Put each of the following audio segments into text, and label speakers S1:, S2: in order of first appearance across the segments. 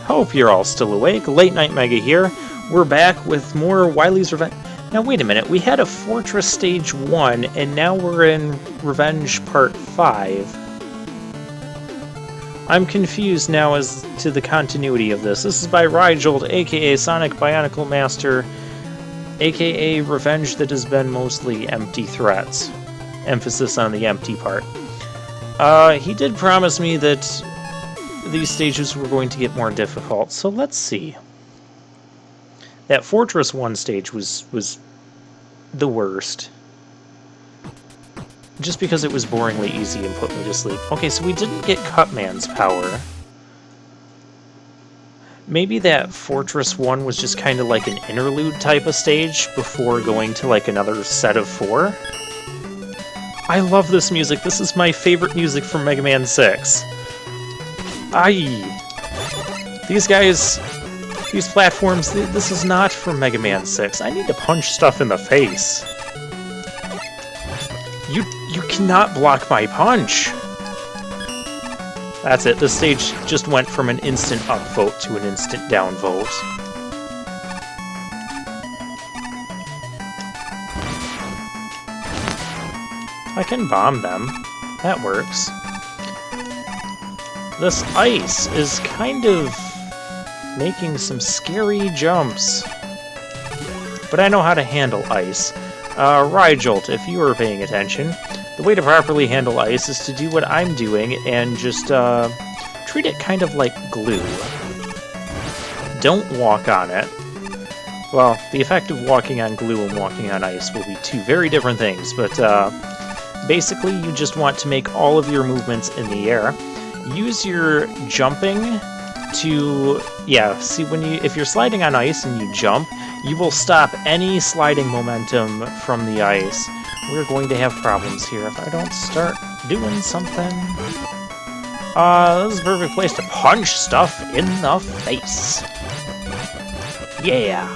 S1: Hope you're all still awake. Late Night Mega here. We're back with more Wily's Revenge. Now wait a minute, we had a Fortress Stage 1, and now we're in Revenge Part 5. I'm confused now as to the continuity of this. This is by Ryjolt, aka Sonic Bionicle Master, aka Revenge that has been mostly empty threats. Emphasis on the empty part. He did promise me that these stages were going to get more difficult, so let's see. That Fortress 1 stage was the worst. Just because it was boringly easy and put me to sleep. Okay, so we didn't get Cutman's power. Maybe that Fortress 1 was just kind of like an interlude type of stage before going to like another set of 4. I love this music. This is my favorite music from Mega Man 6. Aye. These guys, these platforms, this is not from Mega Man 6. I need to punch stuff in the face. You cannot block my punch. That's it. This stage just went from an instant upvote to an instant downvote. I can bomb them. That works. This ice is kind of making some scary jumps. But I know how to handle ice. Ryjolt, if you were paying attention, the way to properly handle ice is to do what I'm doing and just treat it kind of like glue. Don't walk on it. Well, the effect of walking on glue and walking on ice will be two very different things, but basically you just want to make all of your movements in the air. Use your jumping to, see, if you're sliding on ice and you jump, you will stop any sliding momentum from the ice. We're going to have problems here if I don't start doing something. This is a perfect place to punch stuff in the face. Yeah.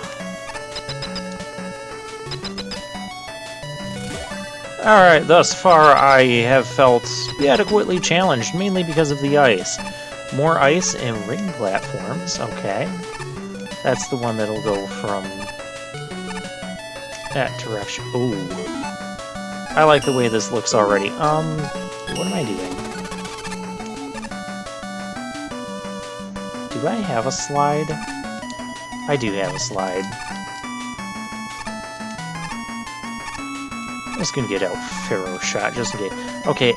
S1: Alright, thus far I have felt adequately challenged, mainly because of the ice. More ice and ring platforms, okay. That's the one that'll go from that direction. Ooh. I like the way this looks already. What am I doing? Do I have a slide? I do have a slide. I'm just gonna get out Pharaoh Shot, just in case. Okay,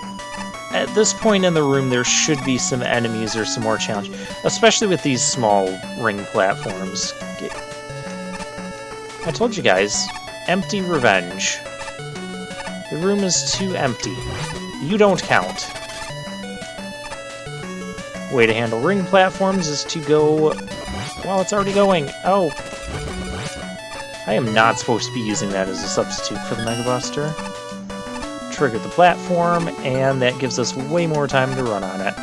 S1: at this point in the room there should be some enemies or some more challenge. Especially with these small ring platforms. I told you guys, empty revenge. The room is too empty. You don't count. Way to handle ring platforms is to go... Well, it's already going. Oh. I am not supposed to be using that as a substitute for the Mega Buster. Trigger the platform, and that gives us way more time to run on it.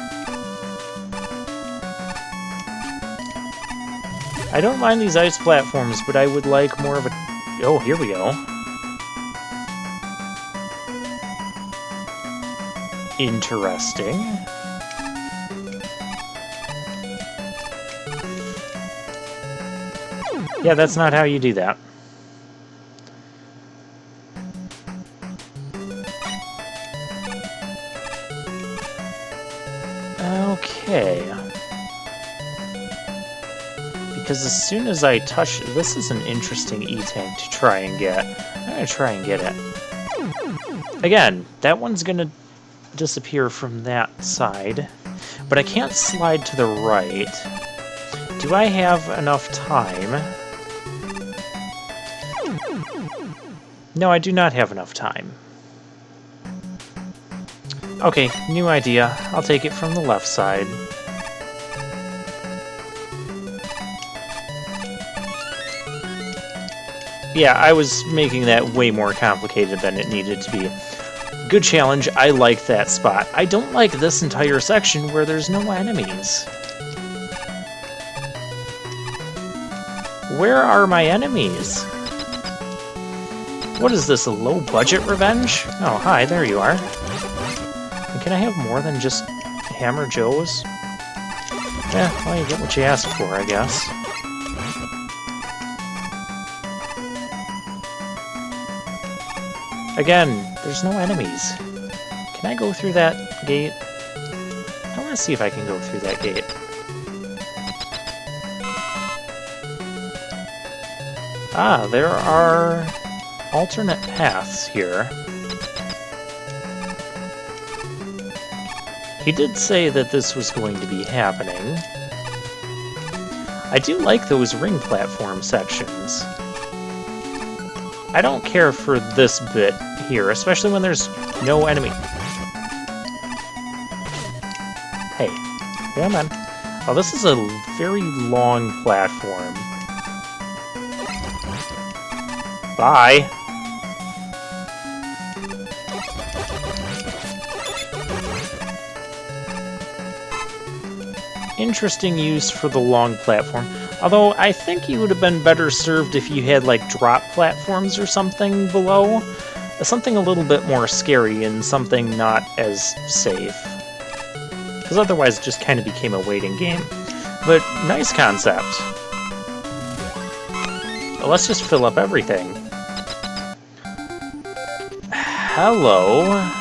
S1: I don't mind these ice platforms, but I would like more of a... Oh, here we go. Interesting. Yeah, that's not how you do that. Okay. Because as soon as I touch... This is an interesting E-Tank to try and get. I'm going to try and get it. Again, that one's going to disappear from that side. But I can't slide to the right. Do I have enough time? No, I do not have enough time. Okay, new idea. I'll take it from the left side. Yeah, I was making that way more complicated than it needed to be. Good challenge. I like that spot. I don't like this entire section where there's no enemies. Where are my enemies? What is this, a low-budget revenge? Oh, hi, there you are. And can I have more than just Hammer Joes? Yeah, well, you get what you asked for, I guess. Again, there's no enemies. Can I go through that gate? I want to see if I can go through that gate. Ah, there are alternate paths here. He did say that this was going to be happening. I do like those ring platform sections. I don't care for this bit here, especially when there's no enemy. Hey, come on. Oh, this is a very long platform. Bye. Interesting use for the long platform. Although, I think you would have been better served if you had, like, drop platforms or something below. Something a little bit more scary and something not as safe. Because otherwise it just kind of became a waiting game. But, nice concept. Well, let's just fill up everything. Hello.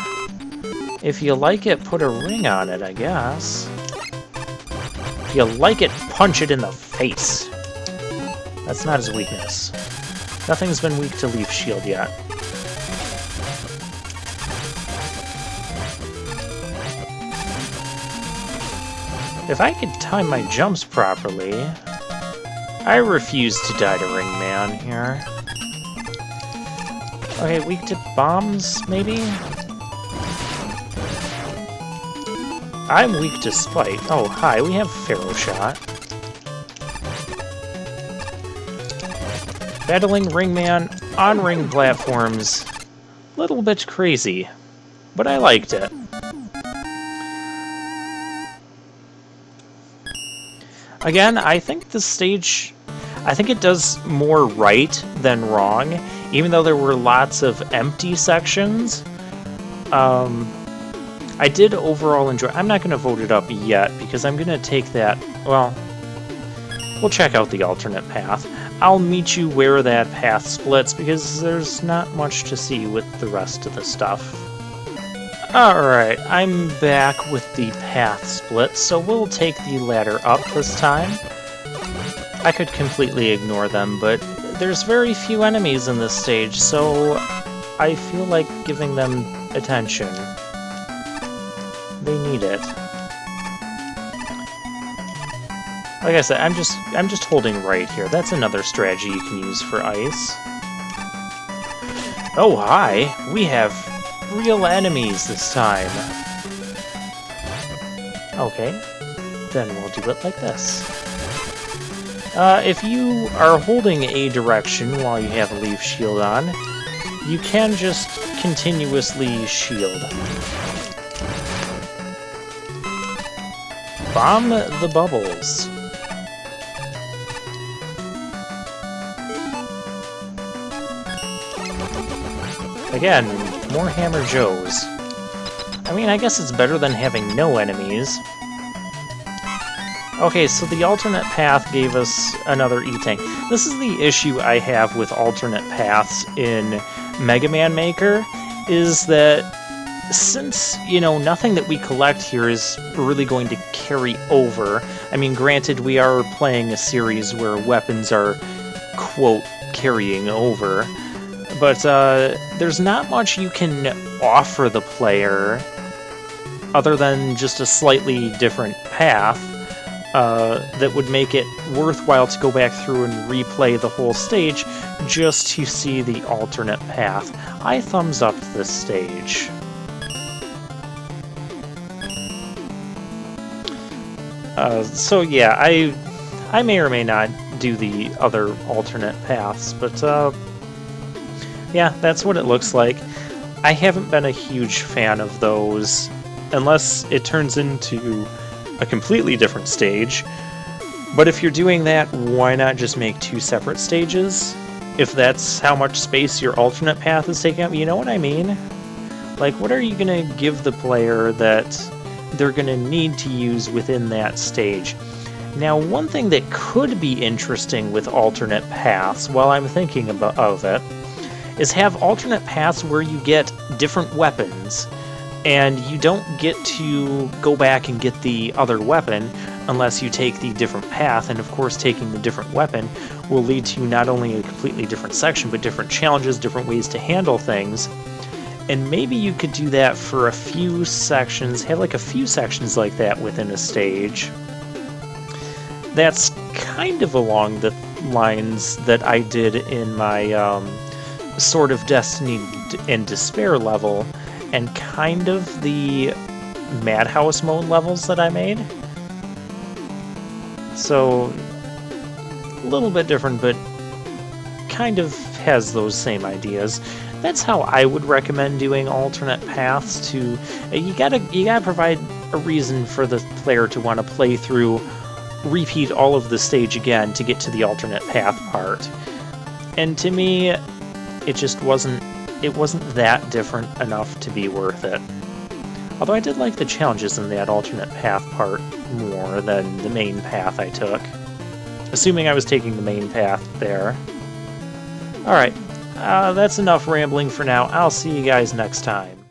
S1: If you like it, put a ring on it, I guess. If you like it, punch it in the face. That's not his weakness. Nothing's been weak to Leaf Shield yet. If I could time my jumps properly... I refuse to die to Ring Man here. Okay, weak to bombs, maybe? I'm weak to Spite. Oh, hi, we have Pharaoh Shot. Battling Ringman on ring platforms. Little bit crazy, but I liked it. Again, I think this stage... I think it does more right than wrong, even though there were lots of empty sections. I did overall enjoy... I'm not going to vote it up yet, because I'm going to take that... Well, we'll check out the alternate path. I'll meet you where that path splits, because there's not much to see with the rest of the stuff. Alright, I'm back with the path split, so we'll take the ladder up this time. I could completely ignore them, but there's very few enemies in this stage, so I feel like giving them attention. They need it. Like I said, I'm just holding right here. That's another strategy you can use for ice. Oh, hi! We have real enemies this time. Okay, then we'll do it like this. If you are holding a direction while you have a Leaf Shield on, you can just continuously shield. Bomb the bubbles. Again, more Hammer Joes. I mean, I guess it's better than having no enemies. Okay, so the alternate path gave us another E-Tank. This is the issue I have with alternate paths in Mega Man Maker, is that since, you know, nothing that we collect here is really going to carry over, I mean, granted, we are playing a series where weapons are, quote, carrying over, but there's not much you can offer the player other than just a slightly different path that would make it worthwhile to go back through and replay the whole stage just to see the alternate path. I thumbs up this stage. So yeah, I may or may not do the other alternate paths, but yeah, that's what it looks like. I haven't been a huge fan of those, unless it turns into a completely different stage. But if you're doing that, why not just make two separate stages? If that's how much space your alternate path is taking up, you know what I mean? Like, what are you gonna give the player that they're gonna need to use within that stage? Now, one thing that could be interesting with alternate paths, while I'm thinking of it, is have alternate paths where you get different weapons, and you don't get to go back and get the other weapon unless you take the different path, and of course taking the different weapon will lead to not only a completely different section, but different challenges, different ways to handle things. And maybe you could do that for a few sections, have like a few sections like that within a stage. That's kind of along the lines that I did in my Sword of Destiny and Despair level, and kind of the Madhouse mode levels that I made. So, a little bit different, but kind of has those same ideas. That's how I would recommend doing alternate paths. To you gotta provide a reason for the player to want to play through, repeat all of the stage again to get to the alternate path part. And to me, it just wasn't that different enough to be worth it. Although I did like the challenges in that alternate path part more than the main path I took. Assuming I was taking the main path there. Alright, that's enough rambling for now. I'll see you guys next time.